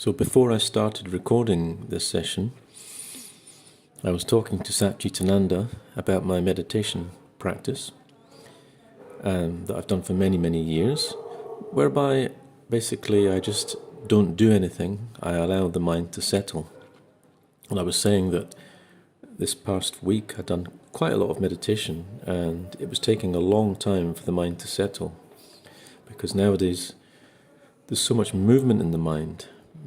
So before I started recording this session, I was talking to Satchitananda about my meditation practice that I've done for many, many years, whereby basically I just don't do anything. I allow the mind to settle. And I was saying that this past week I'd done quite a lot of meditation, and it was taking a long time for the mind to settle, because nowadays there's so much movement in the mind,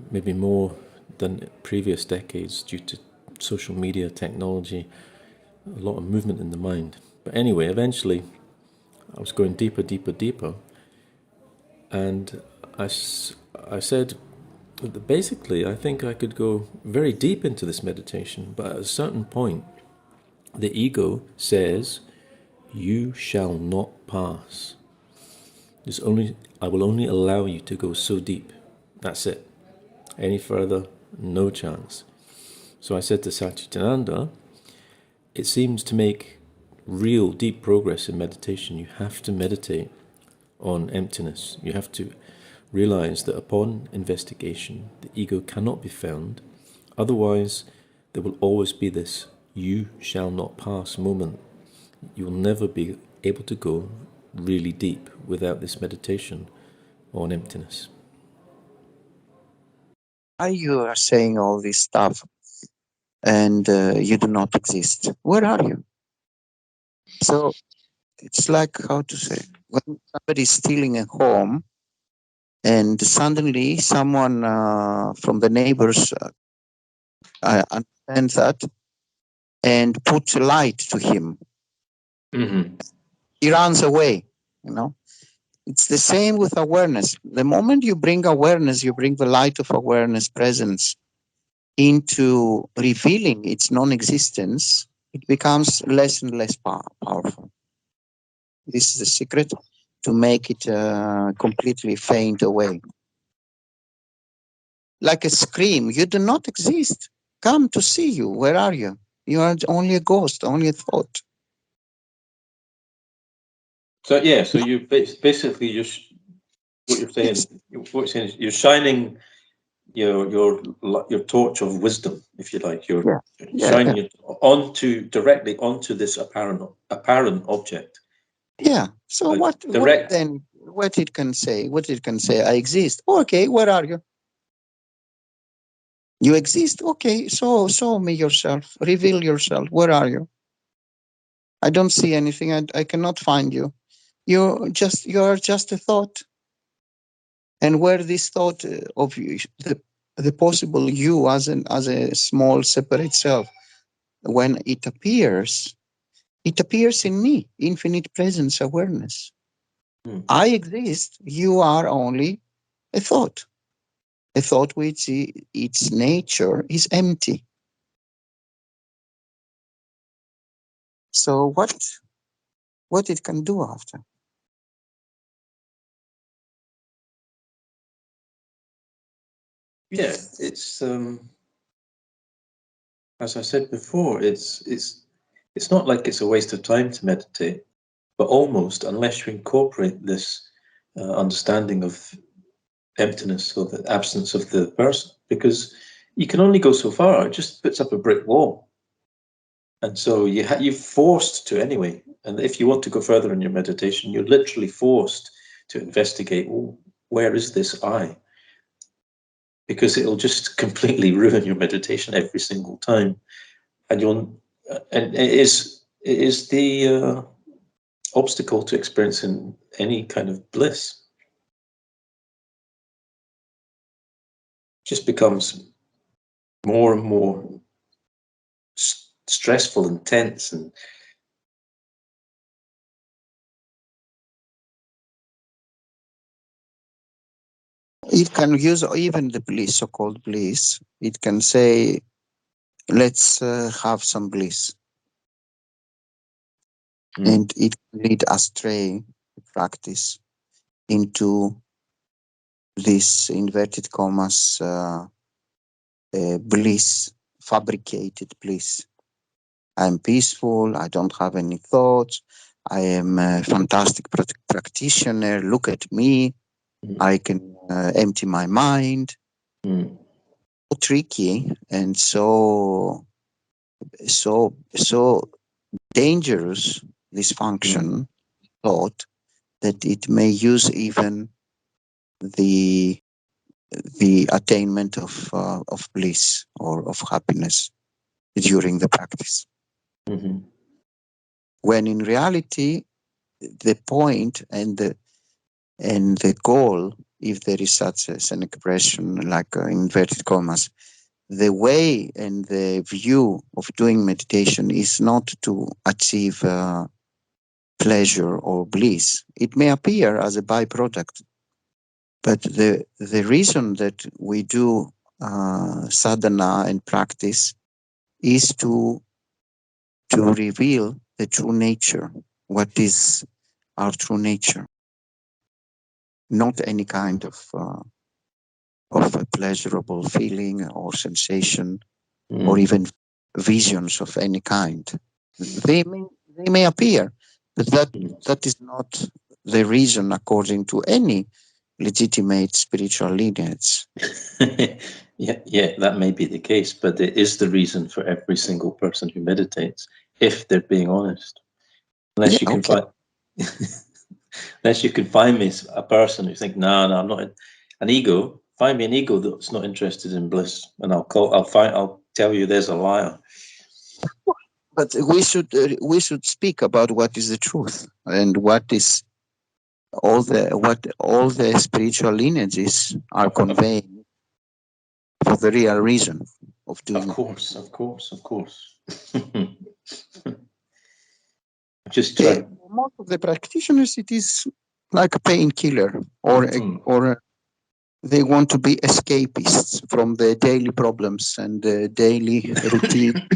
maybe more than previous decades due to social media, technology, a lot of movement in the mind. But anyway, eventually I was going deeper, deeper, deeper, and I said that basically I think I could go very deep into this meditation, but at a certain point the ego says, "You shall not pass. I will only allow you to go so deep. That's it. Any further, no chance." So I said to Satchitananda, it seems to make real deep progress in meditation, you have to meditate on emptiness. You have to realize that upon investigation, the ego cannot be found. Otherwise, there will always be this "you shall not pass" moment. You will never be able to go really deep without this meditation on emptiness. Why you are saying all this stuff and you do not exist? Where are you? So it's like, how to say, when somebody is stealing a home and suddenly someone from the neighbors understands that and puts a light to him. Mm-hmm. He runs away, It's the same with awareness. The moment you bring awareness, you bring the light of awareness presence into revealing its non-existence, it becomes less and less powerful. This is the secret to make it completely faint away. Like a scream, you do not exist. Come to see you. Where are you? You are only a ghost, only a thought. So you basically what you're saying is you're shining your torch of wisdom, if you like. You're shining it directly onto this apparent object. Yeah. So what it can say? What it can say? I exist. Okay. Where are you? You exist. Okay. So show me yourself. Reveal yourself. Where are you? I don't see anything. I cannot find you. You are just a thought. And where this thought of you, the possible you as a small separate self, when it appears in me, infinite presence awareness. I exist. You are only a thought which its nature is empty. So what it can do after? Yeah, it's as I said before, it's not like it's a waste of time to meditate, but almost, unless you incorporate this understanding of emptiness or the absence of the person, because you can only go so far. It just puts up a brick wall, and so you're forced to anyway. And if you want to go further in your meditation, you're literally forced to investigate, where is this I? Because it'll just completely ruin your meditation every single time, and it is the obstacle to experiencing any kind of bliss. It just becomes more and more stressful and tense, and it can use even the bliss, so-called bliss. It can say, let's have some bliss. And it can lead astray practice into this inverted commas bliss, fabricated bliss. I'm peaceful. I don't have any thoughts. I am a fantastic practitioner. Look at me. I can empty my mind. tricky and so dangerous, this function, thought, that it may use even the attainment of bliss or of happiness during the practice. When in reality, the point and the goal, if there is such as an expression like inverted commas, the way and the view of doing meditation is not to achieve pleasure or bliss. It may appear as a byproduct, but the reason that we do sadhana and practice is to reveal the true nature, what is our true nature, not any kind of a pleasurable feeling or sensation or even visions of any kind. They may appear, but that is not the reason according to any legitimate spiritual lineage. Yeah, that may be the case, but it is the reason for every single person who meditates, if they're being honest. Unless you can find, unless you can find me a person who think, no, I'm not an ego. Find me an ego that's not interested in bliss, and I'll tell you there's a liar. But we should speak about what is the truth and what is all the spiritual lineages are conveying for the real reason of doing. Of course. Just try. Most of the practitioners, it is like a painkiller, or they want to be escapists from the daily problems and the daily routine,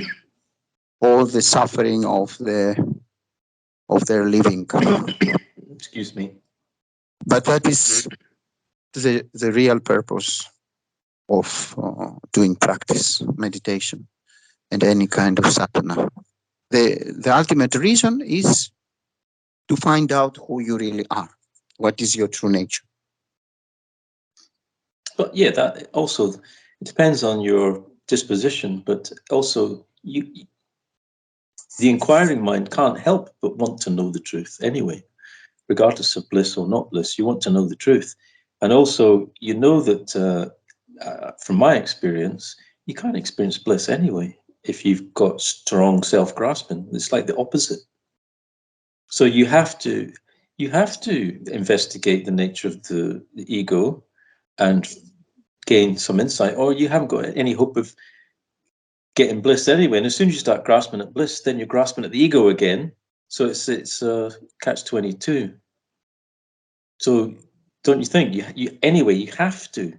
all the suffering of their living. Excuse me. But that is the real purpose of doing practice, meditation, and any kind of sadhana. The ultimate reason is to find out who you really are. What is your true nature? But yeah, that also it depends on your disposition, but also the inquiring mind can't help but want to know the truth anyway, regardless of bliss or not bliss. You want to know the truth. And also, you know that from my experience, you can't experience bliss anyway if you've got strong self-grasping. It's like the opposite. So you have to investigate the nature of the ego and gain some insight, or you haven't got any hope of getting bliss anyway. And as soon as you start grasping at bliss, then you're grasping at the ego again. So it's catch-22. So don't you think you have to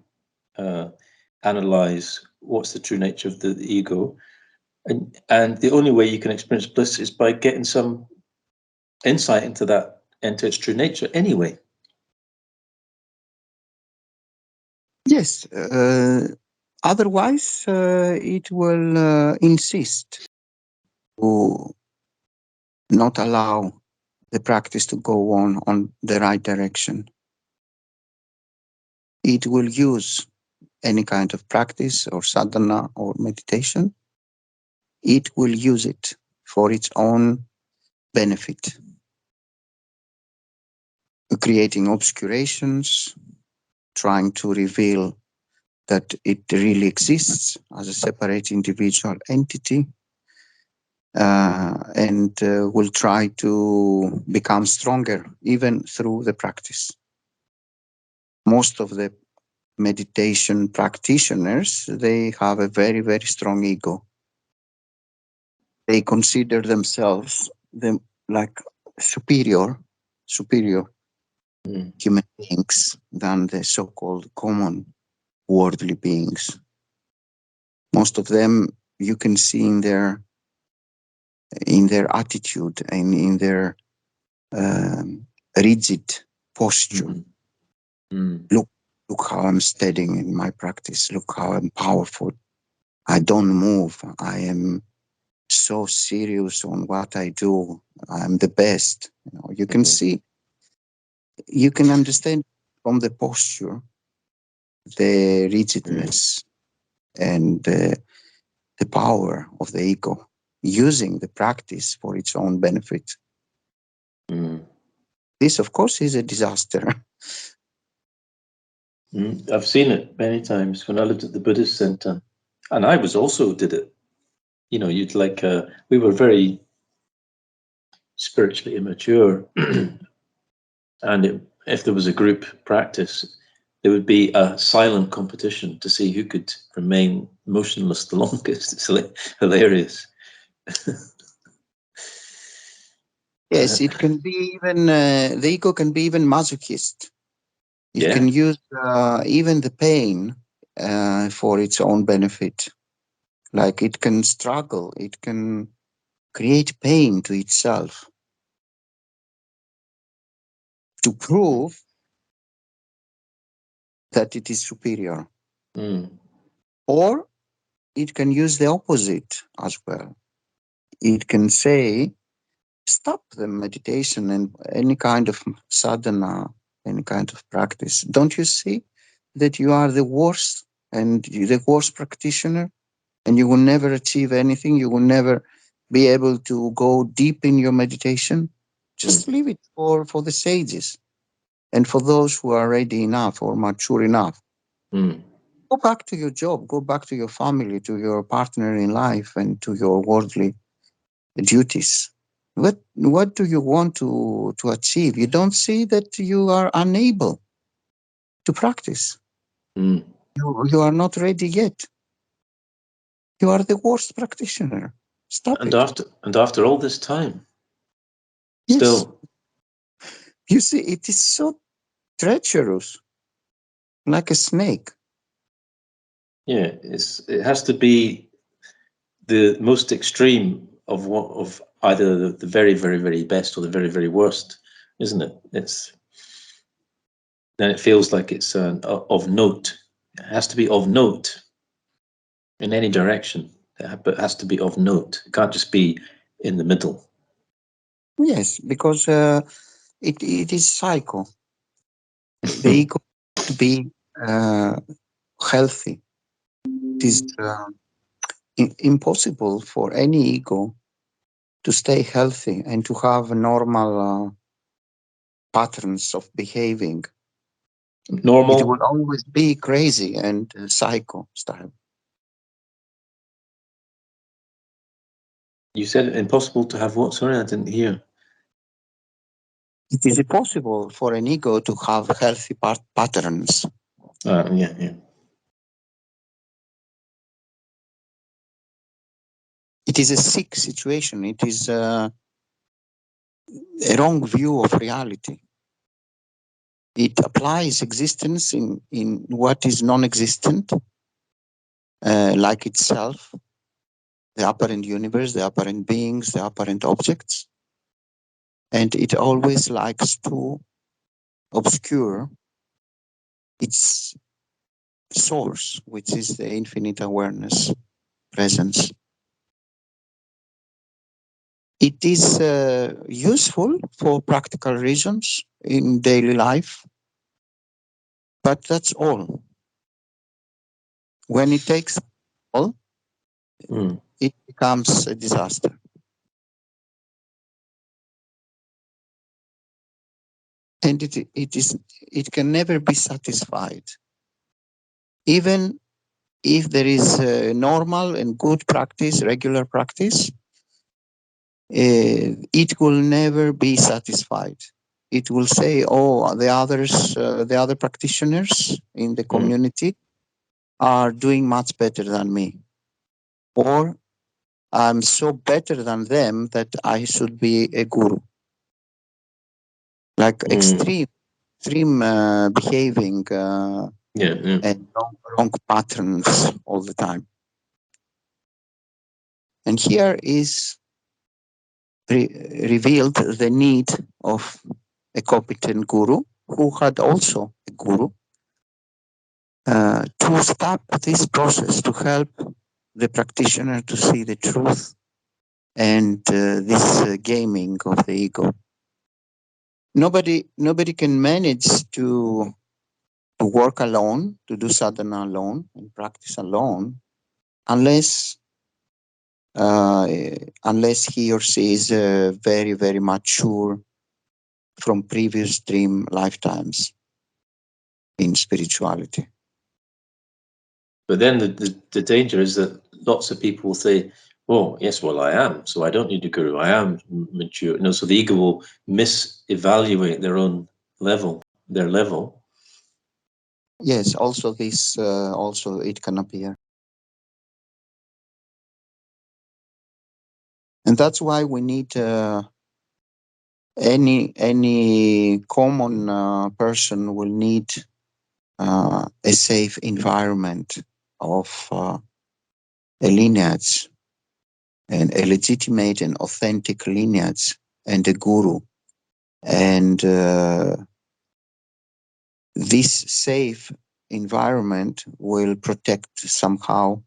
analyze what's the true nature of the ego, and the only way you can experience bliss is by getting some insight into its true nature anyway. Yes. Otherwise, it will insist to not allow the practice to go on the right direction. It will use any kind of practice or sadhana or meditation. It will use it for its own benefit, creating obscurations, trying to reveal that it really exists as a separate individual entity, and will try to become stronger even through the practice. Most of the meditation practitioners, they have a very, very strong ego. They consider themselves like superior human beings than the so-called common worldly beings. Most of them you can see in their attitude and in their rigid posture. Look how I'm studying in my practice. Look how I'm powerful. I don't move. I am so serious on what I do. I'm the best. You can see, you can understand from the posture the rigidness and the power of the ego, using the practice for its own benefit. This, of course, is a disaster. I've seen it many times when I lived at the Buddhist center, and I was also did it. You know, you'd like we were very spiritually immature, and if there was a group practice, there would be a silent competition to see who could remain motionless the longest. It's hilarious. Yes, it can be even, the ego can be even masochist. It can use even the pain for its own benefit. Like it can struggle, it can create pain to itself to prove that it is superior. Or it can use the opposite as well. It can say, stop the meditation and any kind of sadhana, any kind of practice. Don't you see that you are the worst and the worst practitioner, and you will never achieve anything? You will never be able to go deep in your meditation. Just leave it for the sages and for those who are ready enough or mature enough. Go back to your job, go back to your family, to your partner in life, and to your worldly duties. What do you want to achieve? You don't see that you are unable to practice. You are not ready yet. You are the worst practitioner. Stop it. After all this time, yes. Still, you see, it is so treacherous, like a snake. Yeah, it has to be the most extreme of either the very, very, very best or the very, very worst, isn't it? Then it feels like it's of note. It has to be of note in any direction, but it has to be of note. It can't just be in the middle. Yes, because it is psycho. The ego to be healthy. It is impossible for any ego to stay healthy and to have normal patterns of behaving. Normal. It will always be crazy and psycho style. You said impossible to have what? Sorry, I didn't hear. It is impossible for an ego to have healthy patterns. Yeah. It is a sick situation. It is a wrong view of reality. It applies existence in what is non-existent, like itself, the apparent universe, the apparent beings, the apparent objects. And it always likes to obscure its source, which is the infinite awareness, presence. It is useful for practical reasons in daily life, but that's all. When it takes all, it becomes a disaster. And it can never be satisfied. Even if there is normal and good practice, regular practice, it will never be satisfied. It will say, oh, the other practitioners in the community are doing much better than me. Or I'm so better than them that I should be a guru. Like extreme behaving and wrong patterns all the time. And here is revealed the need of a competent guru who had also a guru to stop this process, to help the practitioner to see the truth and this gaming of the ego. Nobody can manage to to work alone, to do sadhana alone and practice alone, unless he or she is very, very mature from previous dream lifetimes in spirituality. But then the danger is that lots of people will say, oh, yes, well, I am, so I don't need a guru. I am mature. No, so the ego will misevaluate their own level, their level. Yes, also this, also it can appear. And that's why we need any common person will need a safe environment of a lineage, and a legitimate and authentic lineage, and a guru. And this safe environment will protect somehow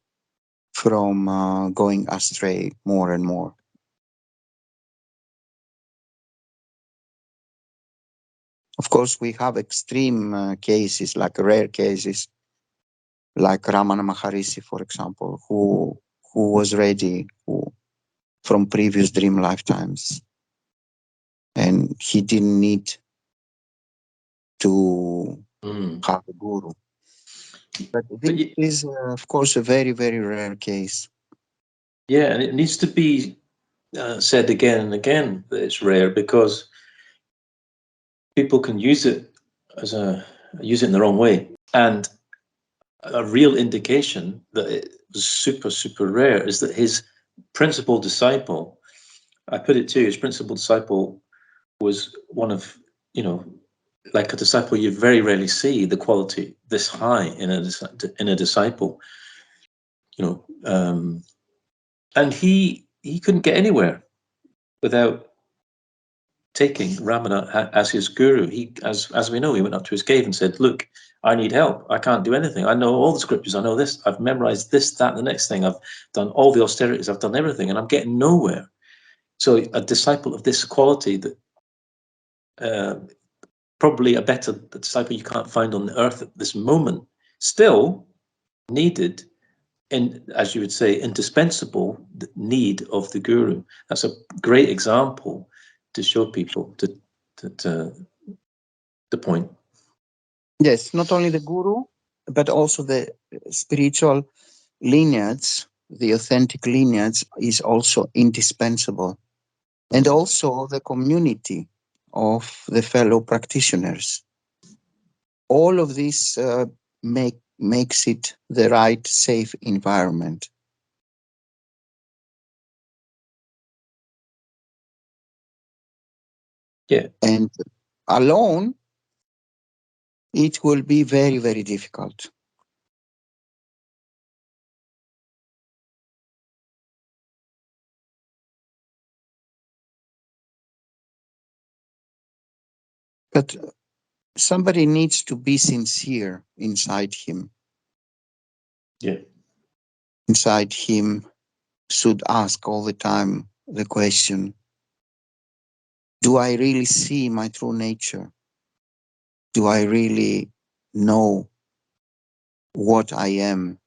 from going astray more and more. Of course, we have extreme cases, like rare cases, like Ramana Maharishi, for example, who was ready from previous dream lifetimes, and he didn't need to have a guru. But this is, of course, a very, very rare case. Yeah, and it needs to be said again and again that it's rare, because people can use it in the wrong way. And a real indication that it was super, super rare is that his principal disciple, I put it to you, his principal disciple was one of, like a disciple you very rarely see the quality this high in a disciple, and he couldn't get anywhere without taking Ramana as his guru. He, as we know, he went up to his cave and said, look, I need help. I can't do anything. I know all the scriptures. I know this. I've memorized this, that, and the next thing. I've done all the austerities. I've done everything, and I'm getting nowhere. So a disciple of this quality, that probably a better disciple you can't find on the earth at this moment, still needed, as you would say, indispensable need of the guru. That's a great example to show people the point. Yes, not only the guru, but also the spiritual lineage, the authentic lineage is also indispensable. And also the community of the fellow practitioners. All of this makes it the right, safe environment. Yeah. And alone, it will be very, very difficult. But somebody needs to be sincere inside him. Yeah. Inside him should ask all the time the question, do I really see my true nature? Do I really know what I am?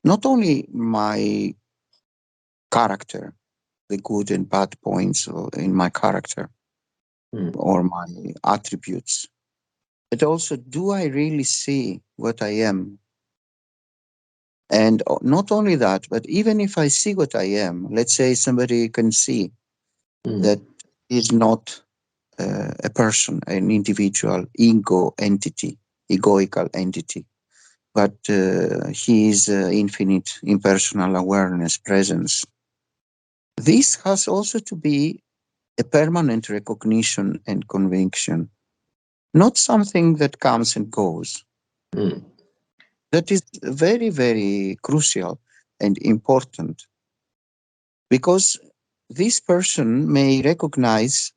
Not only my character, the good and bad points in my character or my attributes, but also, do I really see what I am? And not only that, but even if I see what I am, let's say somebody can see that is not a person, an individual, ego entity, egoical entity, but he is infinite, impersonal awareness, presence. This has also to be a permanent recognition and conviction, not something that comes and goes. That is very, very crucial and important, because this person may recognize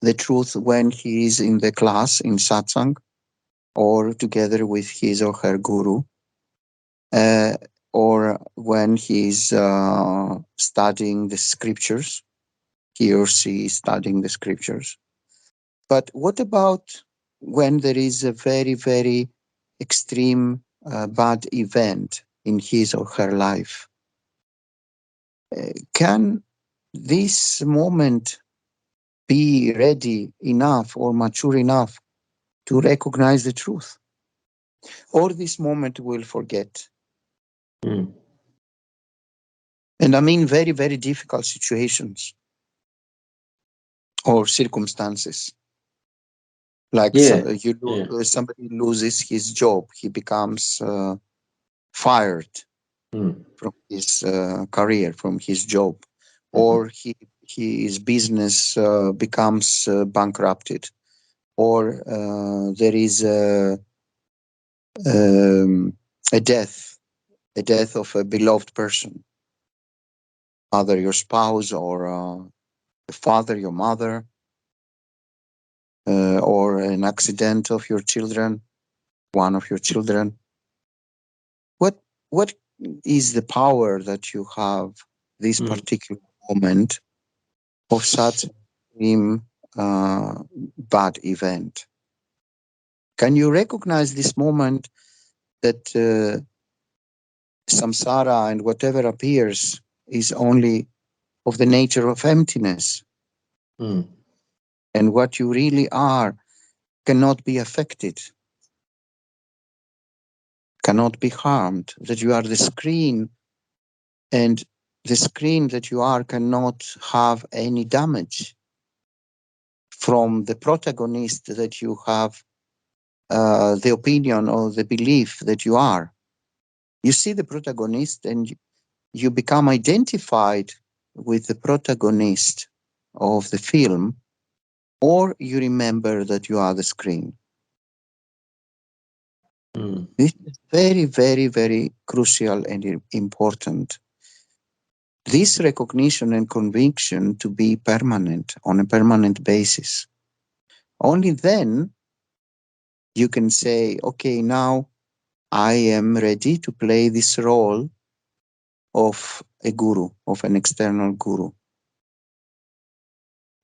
the truth when he is in the class, in satsang, or together with his or her guru, or when he is studying the scriptures, he or she is studying the scriptures. But what about when there is a very, very extreme bad event in his or her life, can this moment be ready enough or mature enough to recognize the truth? Or this moment will forget? Mm. And I mean very, very difficult situations or circumstances. Like somebody loses his job, he becomes fired from his career, from his job, or his business becomes bankrupted, or there is a death of a beloved person, either your spouse or your father, your mother, or an accident of your children, one of your children. What is the power that you have this particular moment of such extreme bad event? Can you recognize this moment that samsara and whatever appears is only of the nature of emptiness, and what you really are cannot be affected, cannot be harmed, that you are the screen, and the screen that you are cannot have any damage from the protagonist that you have the opinion or the belief that you are. You see the protagonist and you become identified with the protagonist of the film, or you remember that you are the screen. This is very, very, very crucial and important. This recognition and conviction to be permanent, on a permanent basis. Only then you can say, okay, now I am ready to play this role of a guru, of an external guru.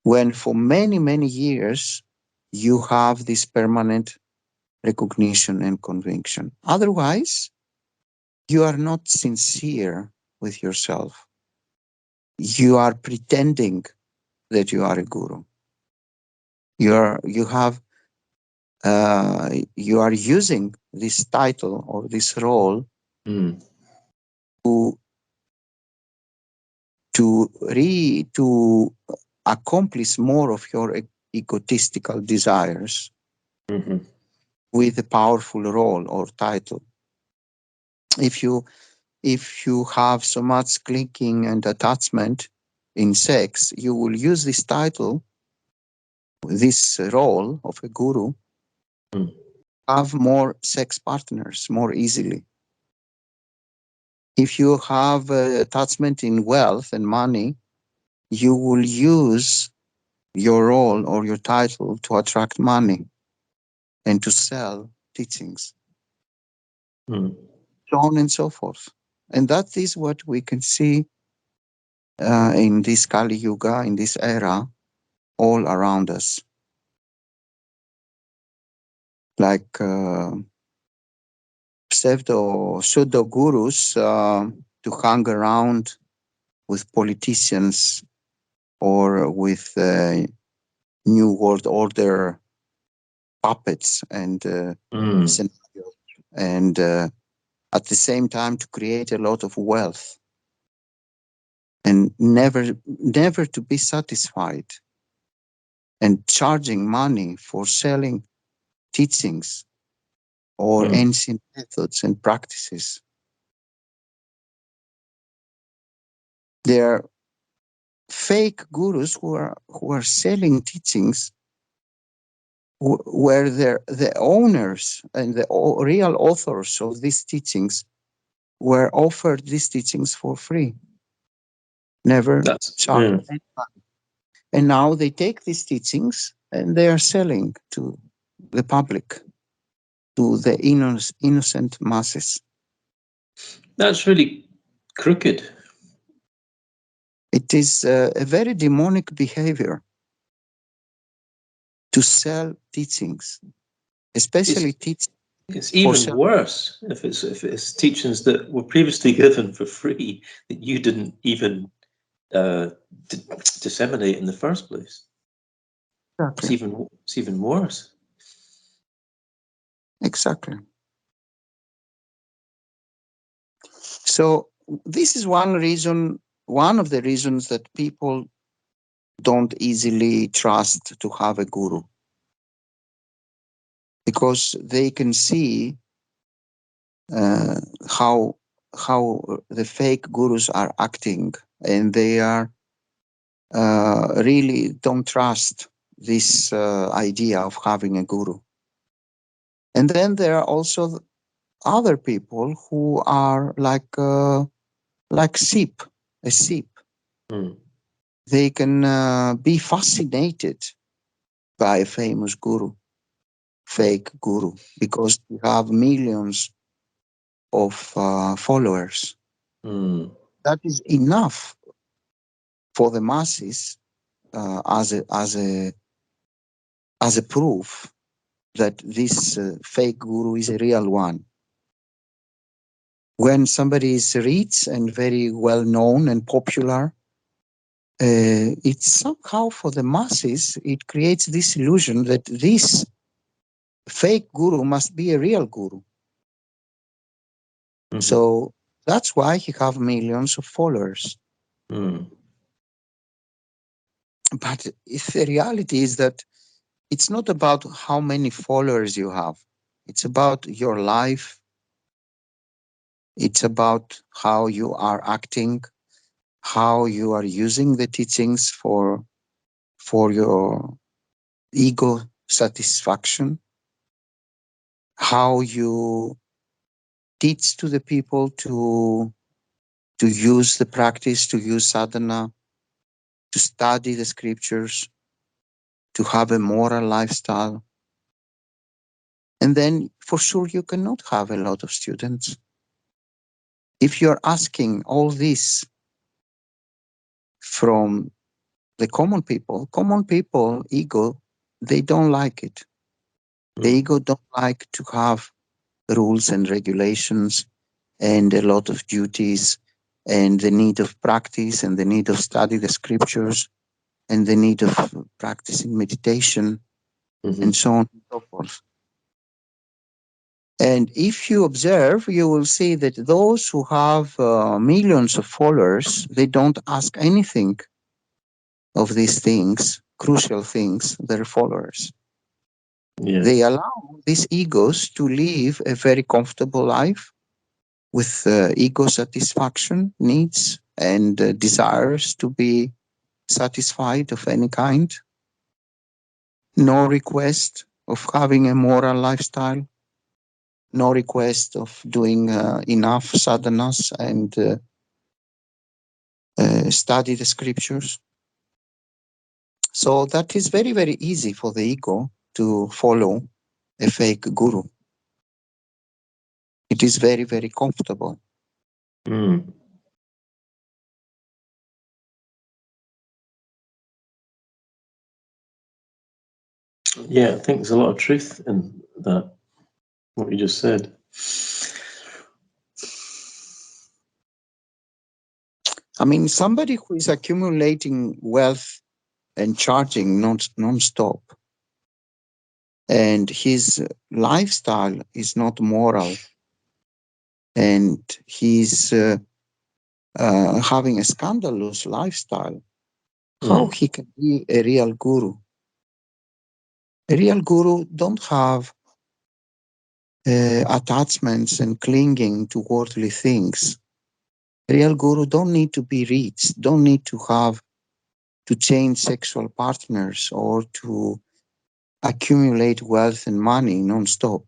When for many, many years you have this permanent recognition and conviction. Otherwise, you are not sincere with yourself. You are pretending that you are a guru. You are using this title or this role to accomplish more of your egotistical desires with a powerful role or title. If you have so much clicking and attachment in sex, you will use this title, this role of a guru, have more sex partners more easily. If you have attachment in wealth and money, you will use your role or your title to attract money and to sell teachings, so on and so forth. And that is what we can see in this Kali Yuga, in this era, all around us. Like pseudo gurus to hang around with politicians or with New World Order puppets and scenarios, and at the same time to create a lot of wealth and never to be satisfied, and charging money for selling teachings or ancient methods and practices. There are fake gurus who are selling teachings where the owners and the real authors of these teachings were offered these teachings for free, never charged anybody. And now they take these teachings and they are selling to the public, to the innocent masses. That's really crooked. It is a very demonic behavior to sell teachings especially teach. It's even worse if it's teachings that were previously given for free that you didn't even disseminate in the first place. Exactly. It's even worse. Exactly. So this is one reason, one of the reasons that people don't easily trust to have a guru, because they can see how the fake gurus are acting, and they are really don't trust this idea of having a guru. And then there are also other people who are like sheep, a sheep. Mm. They can be fascinated by a famous guru, fake guru, because they have millions of followers. Mm. That is enough for the masses as a proof that this fake guru is a real one. When somebody is rich and very well known and popular, it's somehow for the masses, it creates this illusion that this fake guru must be a real guru. Mm-hmm. So that's why he have millions of followers. Mm. But if the reality is that it's not about how many followers you have. It's about your life. It's about how you are acting, how you are using the teachings for your ego satisfaction, how you teach to the people to use the practice, to use sadhana, to study the scriptures, to have a moral lifestyle. And then for sure you cannot have a lot of students. If you're asking all this from the common people, ego, they don't like it. The ego don't like to have rules and regulations and a lot of duties and the need of practice and the need of study the scriptures and the need of practicing meditation, and so on and so forth. And if you observe, you will see that those who have millions of followers, they don't ask anything of these things, crucial things, their followers. Yeah. They allow these egos to live a very comfortable life with ego satisfaction needs and desires to be satisfied of any kind. No request of having a moral lifestyle. No request of doing enough sadhanas and study the scriptures. So that is very, very easy for the ego to follow a fake guru. It is very, very comfortable. Mm. Yeah, I think there's a lot of truth in that, what you just said. I mean, somebody who is accumulating wealth and charging non-stop, and his lifestyle is not moral, and he's having a scandalous lifestyle, how he can be a real guru? A real guru don't have attachments and clinging to worldly things. A real guru don't need to be rich, don't need to change sexual partners or to accumulate wealth and money non-stop.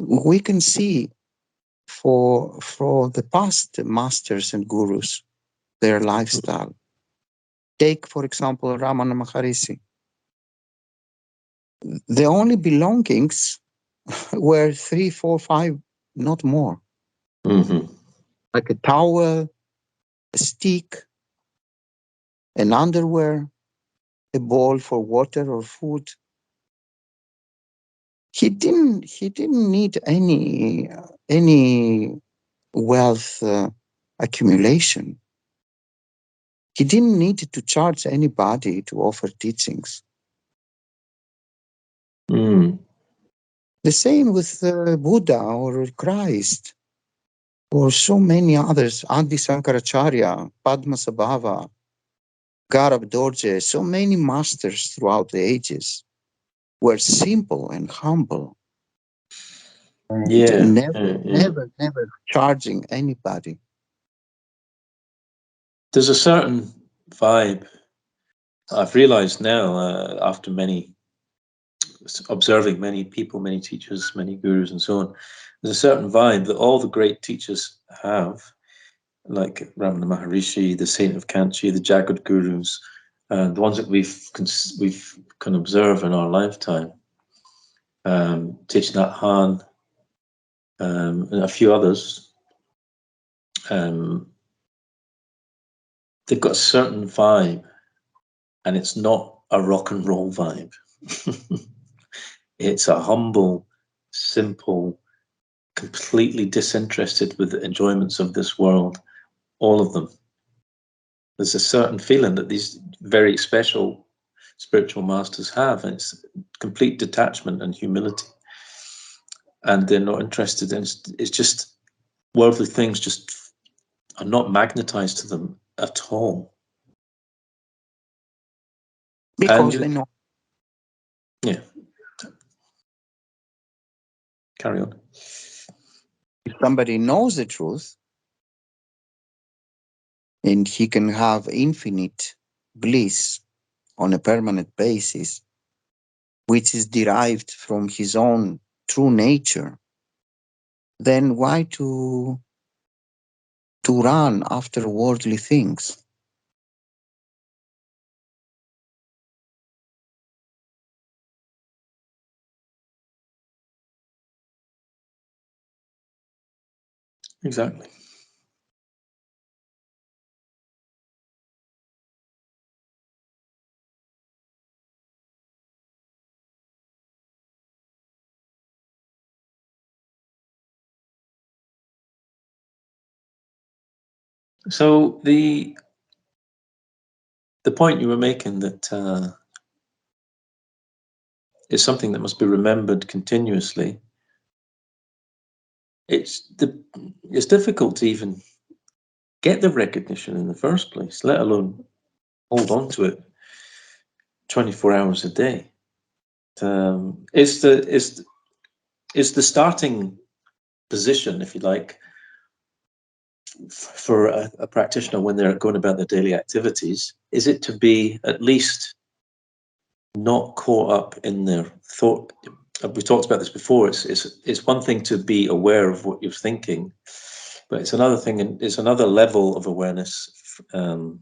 We can see for the past masters and gurus, their lifestyle. Take, for example, Ramana Maharishi. The only belongings were 3, 4, 5, not more. Like a towel, a stick, an underwear, a bowl for water or food, He didn't need any wealth accumulation. He didn't need to charge anybody to offer teachings. Mm. The same with Buddha or Christ or so many others, Adi Sankaracharya, Padmasambhava, Garab Dorje, so many masters throughout the ages were simple and humble. Yeah. Never charging anybody. There's a certain vibe I've realized now, after observing many people, many teachers, many gurus and so on. There's a certain vibe that all the great teachers have, like Ramana Maharishi, the Saint of Kanchi, the Jagad Gurus, the ones that we can observe in our lifetime. Thich Nhat Hanh, and a few others. They've got a certain vibe, and it's not a rock and roll vibe. It's a humble, simple, completely disinterested with the enjoyments of this world, all of them. There's a certain feeling that these very special spiritual masters have, and it's complete detachment and humility. And they're not interested in, it's just worldly things just are not magnetized to them at all. Because they know. Yeah. Carry on. If somebody knows the truth, and he can have infinite bliss on a permanent basis, which is derived from his own true nature, then why to run after worldly things? Exactly. So the point you were making, that is something that must be remembered continuously. It's difficult to even get the recognition in the first place, let alone hold on to it 24 hours a day. It's the starting position, if you like, for a practitioner when they're going about their daily activities. Is it to be at least not caught up in their thought? We talked about this before. It's one thing to be aware of what you're thinking, but it's another thing, and it's another level of awareness, to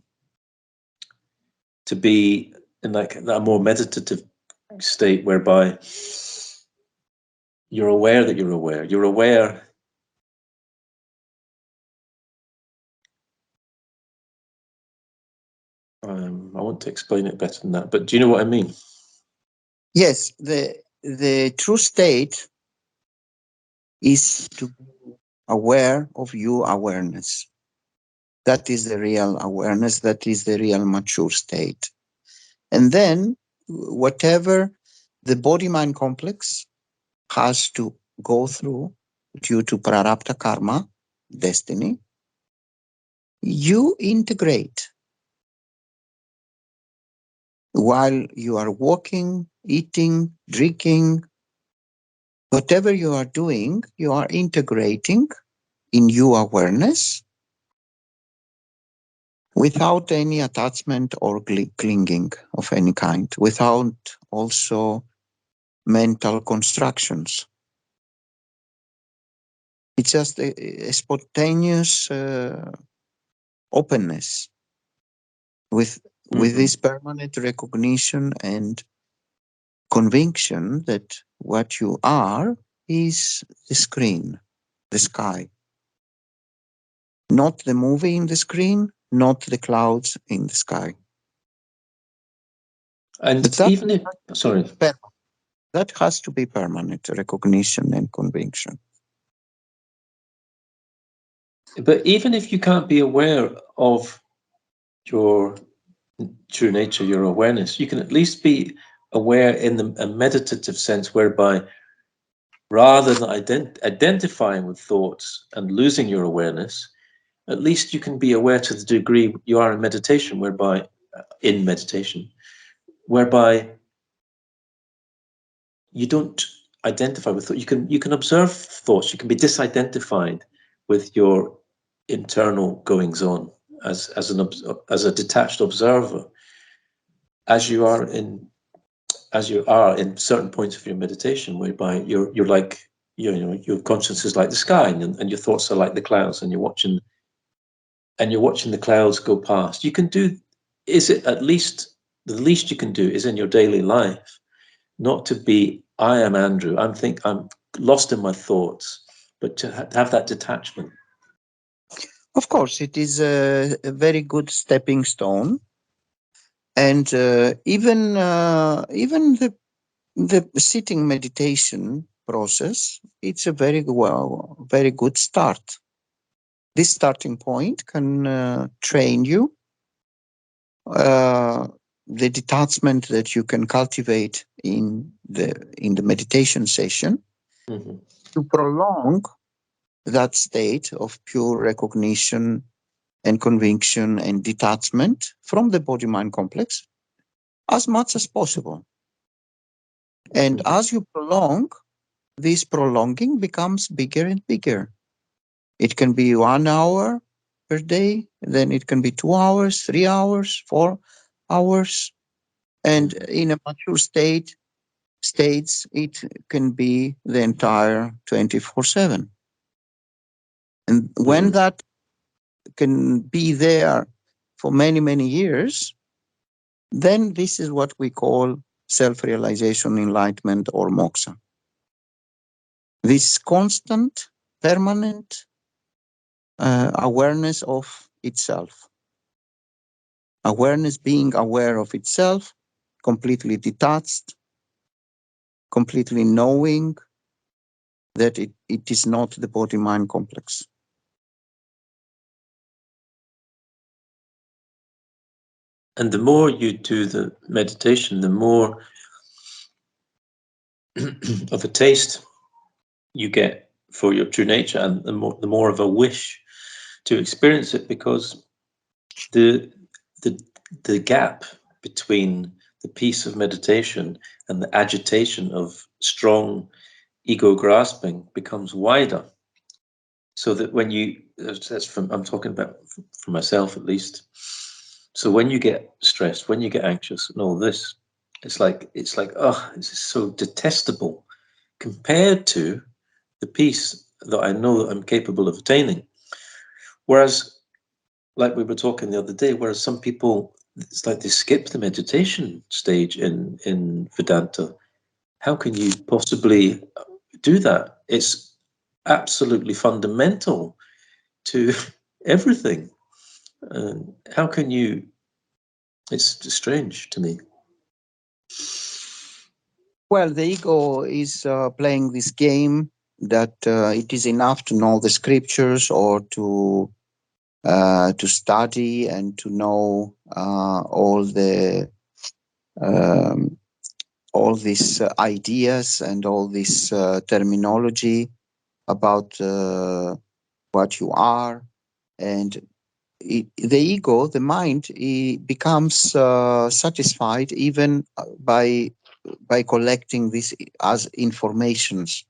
be in like a more meditative state, whereby you're aware that you're aware. You're aware. I want to explain it better than that, but do you know what I mean? Yes, the true state is to be aware of your awareness. That is the real awareness. That is the real mature state. And then whatever the body-mind complex has to go through due to prarabdha karma, destiny, you integrate. While you are walking, eating, drinking, whatever you are doing, you are integrating in your awareness without any attachment or clinging of any kind, without also mental constructions. It's just a spontaneous openness with this permanent recognition and conviction that what you are is the screen, the sky. Not the movie in the screen, not the clouds in the sky. And even if, sorry. That has to be permanent, recognition and conviction. But even if you can't be aware of your true nature, your awareness, you can at least be aware in a meditative sense, whereby rather than identifying with thoughts and losing your awareness, at least you can be aware to the degree you are in meditation, whereby you don't identify with thought. You can observe thoughts. You can be disidentified with your internal goings on as a detached observer, as you are in certain points of your meditation, whereby you're like, your conscience is like the sky, and your thoughts are like the clouds, and you're watching the clouds go past. You can do, the least you can do is in your daily life, not to be, I am Andrew, I'm lost in my thoughts, but to have that detachment. Of course, it is a very good stepping stone, and even the sitting meditation process, it's a very good start. This starting point can train you. The detachment that you can cultivate in the meditation session, Mm-hmm. to prolong that state of pure recognition and conviction and detachment from the body-mind complex as much as possible. And Mm-hmm. as you prolong, this prolonging becomes bigger and bigger. It can be 1 hour per day, then it can be 2 hours, 3 hours, 4 hours. And in a mature states, it can be the entire 24/7. And when that can be there for many, many years, then this is what we call self-realization, enlightenment, or moksha. This constant, permanent awareness of itself. Awareness being aware of itself, completely detached, completely knowing that it is not the body-mind complex. And the more you do the meditation, the more of a taste you get for your true nature, and the more of a wish to experience it, because the gap between the peace of meditation and the agitation of strong ego grasping becomes wider. So that when I'm talking about for myself at least. So when you get stressed, when you get anxious and all this, it's like, oh, this is so detestable compared to the peace that I know that I'm capable of attaining. Whereas, like we were talking the other day, whereas some people, it's like they skip the meditation stage in Vedanta. How can you possibly do that? It's absolutely fundamental to everything. How can you? It's strange to me. Well, the ego is playing this game that it is enough to know the scriptures or to study and to know all these ideas and all this terminology about what you are. And the ego, the mind, it becomes satisfied even by collecting this as informations.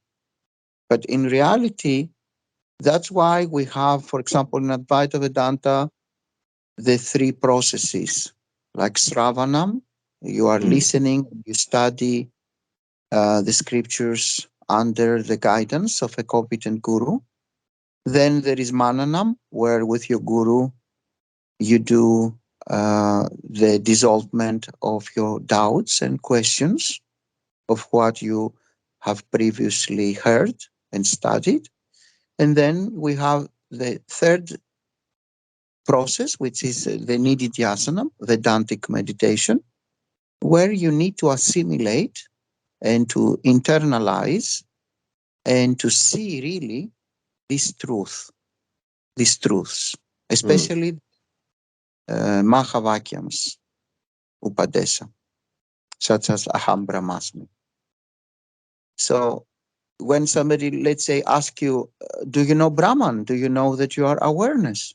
But in reality, that's why we have, for example, in Advaita Vedanta, the 3 processes, like Sravanam, you are listening, you study the scriptures under the guidance of a competent guru. Then there is Mananam, where with your guru you do the dissolvement of your doubts and questions of what you have previously heard and studied. And then we have the 3rd process, which is the Nididhyasana, Vedantic meditation, where you need to assimilate and to internalize and to see really this truth, these truths, especially Mahavakyams, Upadesa, such as Aham Brahmasmi. So when somebody, let's say, asks you, do you know Brahman? Do you know that you are awareness?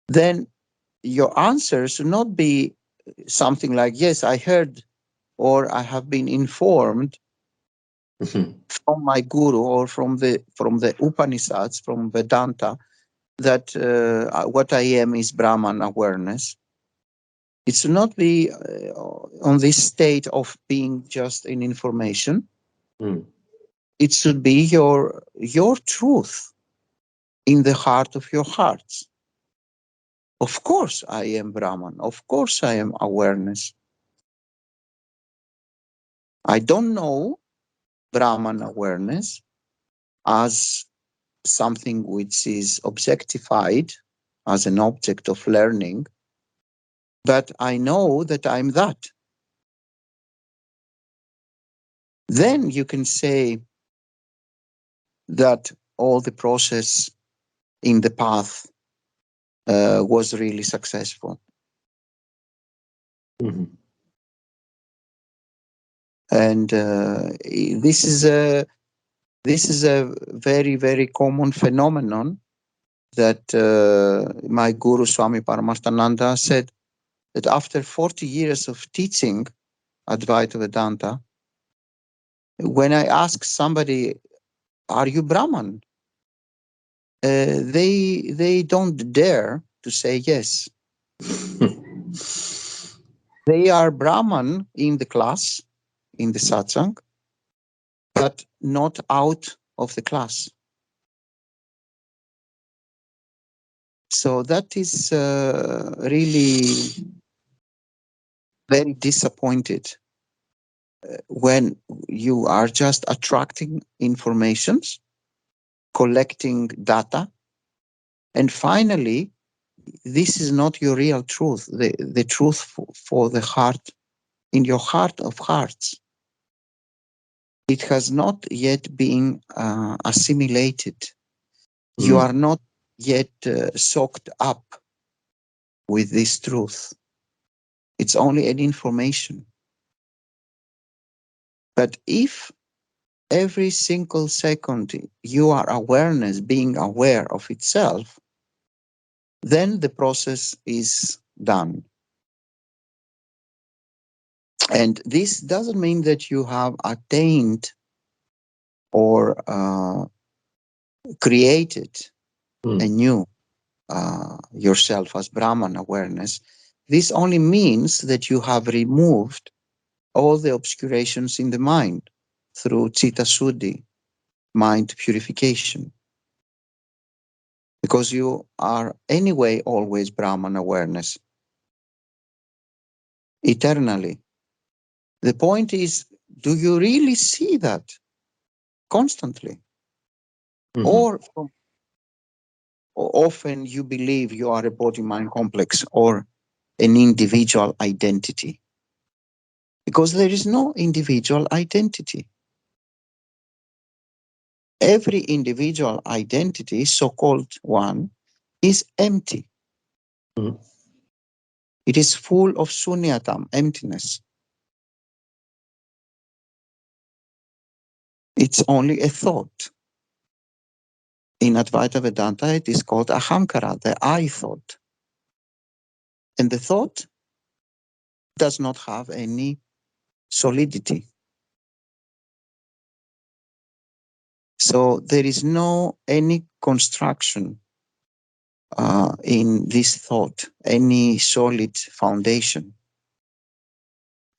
Then your answer should not be something like, yes, I heard or I have been informed from my guru or from the Upanishads, from Vedanta, that what I am is Brahman awareness. It should not be on this state of being just an information. It should be your truth in the heart of your hearts. Of course I am Brahman. Of course I am awareness. I don't know Brahman awareness as something which is objectified, as an object of learning, but I know that I'm that. Then you can say that all the process in the path was really successful. And this is a very, very common phenomenon that my guru Swami Paramarthananda said that after 40 years of teaching Advaita Vedanta, when I ask somebody, are you Brahman? They don't dare to say yes. They are Brahman in the class, in the satsang, but not out of the class. So that is really very disappointed when you are just attracting informations, collecting data, and finally, this is not your real truth, the truth for the heart, in your heart of hearts. It has not yet been assimilated. You are not yet soaked up with this truth. It's only an information. But if every single second you are awareness, being aware of itself, then the process is done. And this doesn't mean that you have attained or created a new yourself as Brahman awareness. This only means that you have removed all the obscurations in the mind through Chitta Shuddhi, mind purification. Because you are anyway always Brahman awareness, eternally. The point is, do you really see that constantly? Or often you believe you are a body-mind complex or an individual identity? Because there is no individual identity. Every individual identity, so-called one, is empty. It is full of sunyatam, emptiness. It's only a thought. In Advaita Vedanta, it is called ahankara, the I thought. And the thought does not have any solidity. So there is no any construction in this thought, any solid foundation.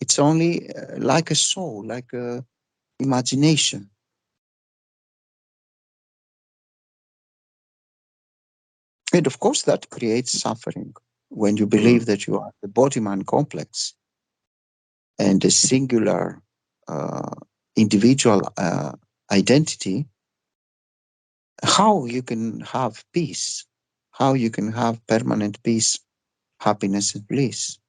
It's only like a soul, like a imagination. And of course that creates suffering when you believe that you are the body-mind complex and a singular individual identity. How you can have peace, how you can have permanent peace, happiness and bliss.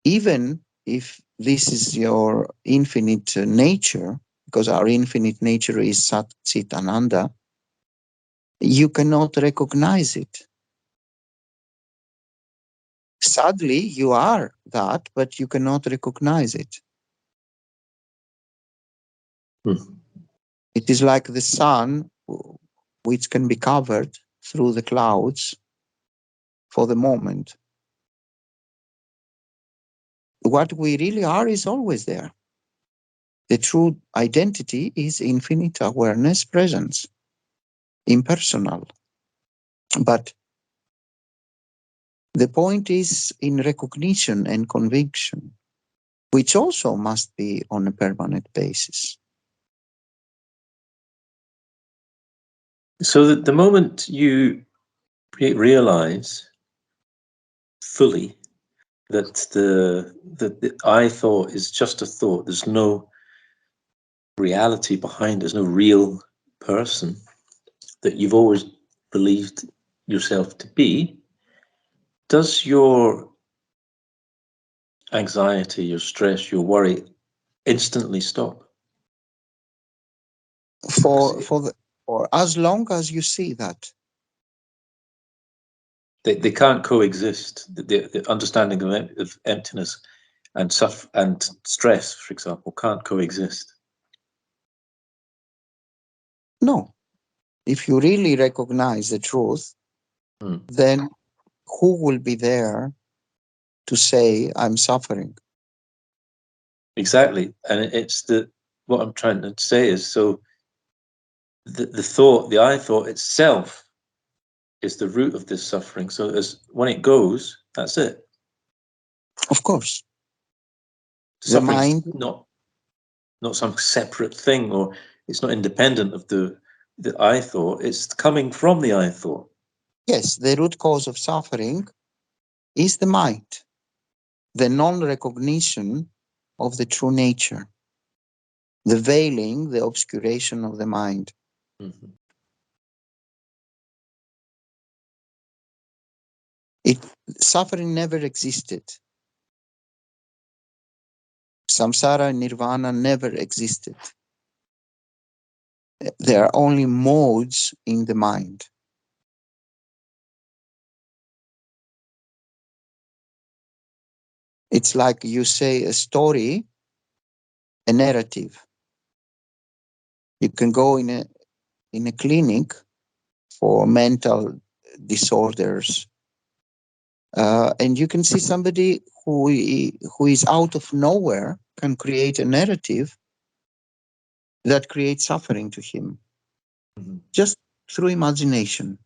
Even if this is your infinite nature, because our infinite nature is Satchitananda, you cannot recognize it. Sadly, you are that, but you cannot recognize it. It is like the sun, which can be covered through the clouds for the moment. What we really are is always there. The true identity is infinite awareness, presence, impersonal. But the point is in recognition and conviction, which also must be on a permanent basis. So that the moment you realize fully that the I thought is just a thought, there's no reality behind, there's no real person that you've always believed yourself to be, does your anxiety, your stress, your worry instantly stop? For as long as you see that. They can't coexist. The understanding of emptiness and stress, for example, can't coexist. No. If you really recognize the truth, then who will be there to say, I'm suffering? Exactly. And it's what I'm trying to say is, so the thought, the I thought itself is the root of this suffering. So when it goes, that's it. Of course. The mind, not some separate thing, or it's not independent of the I thought. It's coming from the I thought. Yes, the root cause of suffering is the mind, the non-recognition of the true nature, the veiling, the obscuration of the mind. Suffering never existed. Samsara and nirvana never existed. There are only modes in the mind. It's like you say a story, a narrative. You can go in a clinic for mental disorders, and you can see somebody who is out of nowhere can create a narrative that creates suffering to him, just through imagination.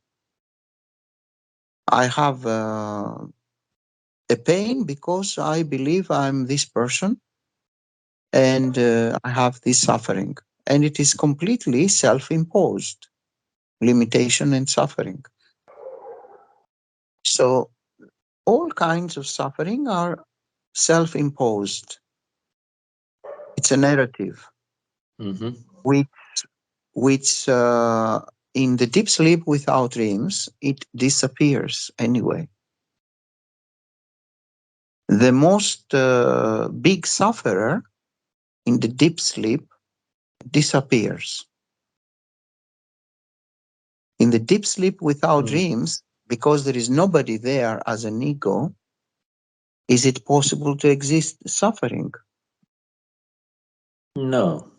I have a pain because I believe I'm this person, and I have this suffering, and it is completely self-imposed limitation and suffering. So all kinds of suffering are self-imposed. It's a narrative, which in the deep sleep without dreams, it disappears anyway. The most big sufferer in the deep sleep disappears. In the deep sleep without dreams, because there is nobody there as an ego, is it possible to exist suffering? No.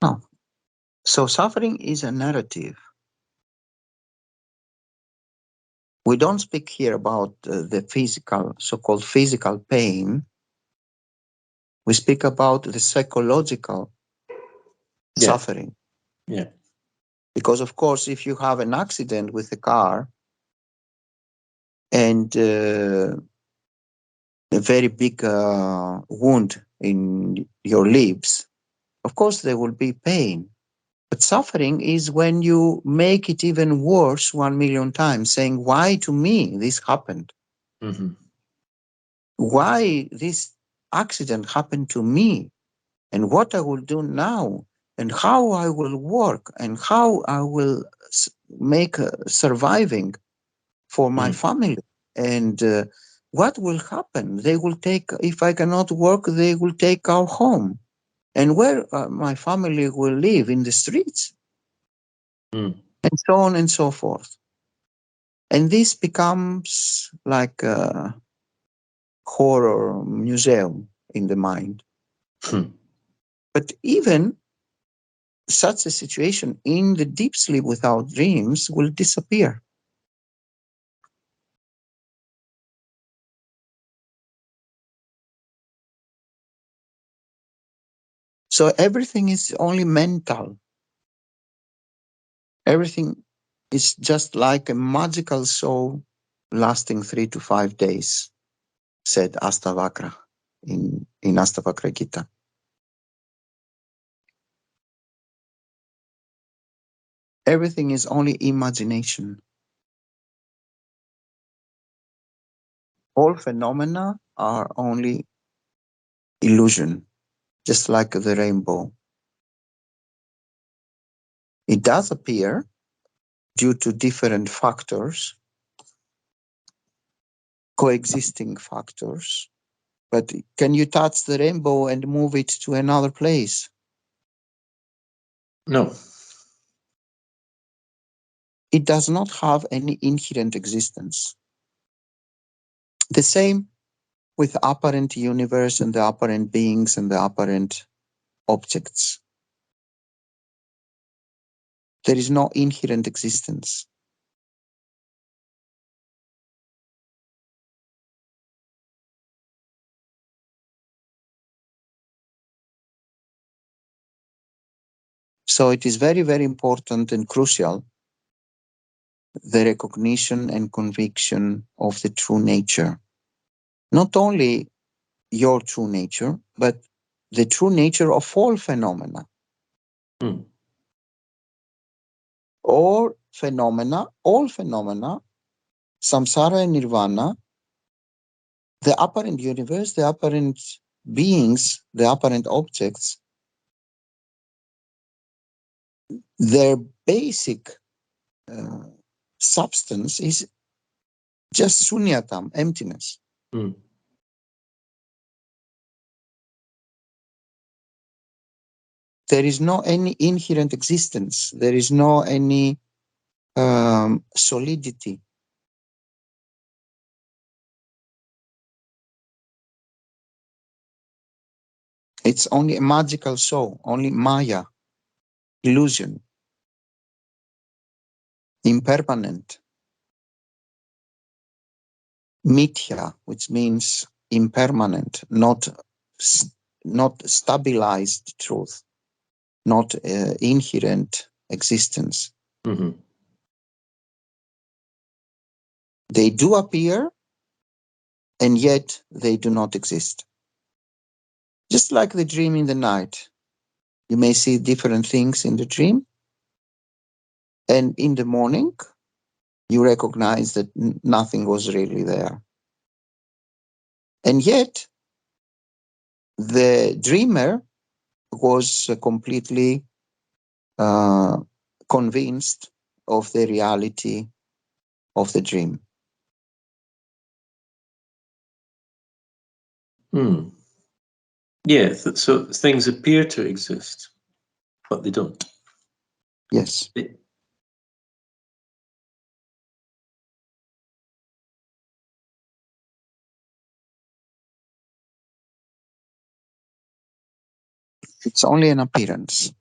No. So suffering is a narrative. We don't speak here about the physical, so-called physical pain. We speak about the psychological suffering. Yeah. Because, of course, if you have an accident with a car and a very big wound in your lips, of course, there will be pain. But suffering is when you make it even worse 1,000,000 times, saying, why to me this happened? Why this accident happened to me? And what I will do now? And how I will work? And how I will make surviving for my family? And what will happen? They will take, if I cannot work, they will take our home. And where my family will live, in the streets, and so on and so forth. And this becomes like a horror museum in the mind. But even such a situation in the deep sleep without dreams will disappear. So everything is only mental. Everything is just like a magical show lasting 3 to 5 days, said Astavakra in Astavakra Gita. Everything is only imagination. All phenomena are only illusion, just like the rainbow. It does appear due to different factors, coexisting factors, but can you touch the rainbow and move it to another place? No. It does not have any inherent existence. The same with the apparent universe and the apparent beings and the apparent objects. There is no inherent existence. So it is very, very important and crucial, the recognition and conviction of the true nature. Not only your true nature, but the true nature of all phenomena. All phenomena, samsara and nirvana, the apparent universe, the apparent beings, the apparent objects, their basic substance is just sunyatam, emptiness. There is no any inherent existence. There is no any solidity. It's only a magical show, only maya, illusion, impermanent. Mithya, which means impermanent, not stabilized truth, not inherent existence. They do appear, and yet they do not exist. Just like the dream in the night. You may see different things in the dream, and in the morning, you recognize that nothing was really there. And yet, the dreamer was completely convinced of the reality of the dream. Yeah, so things appear to exist, but they don't. Yes. It's only an appearance.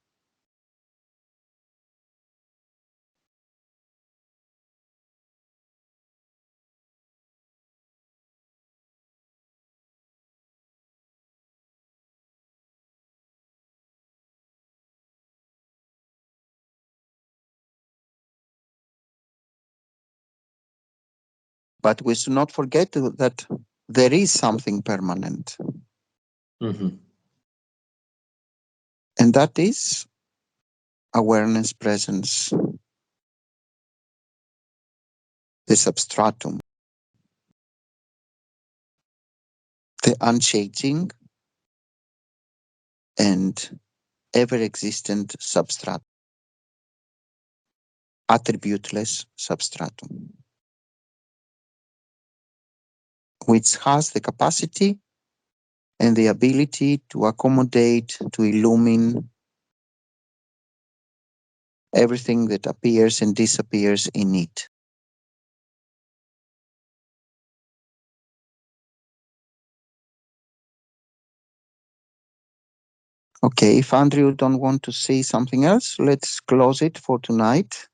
But we should not forget that there is something permanent. And that is awareness, presence, the substratum, the unchanging and ever-existent substratum, attributeless substratum. which has the capacity and the ability to accommodate, to illumine everything that appears and disappears in it. Okay, if Andrew don't want to say something else, let's close it for tonight.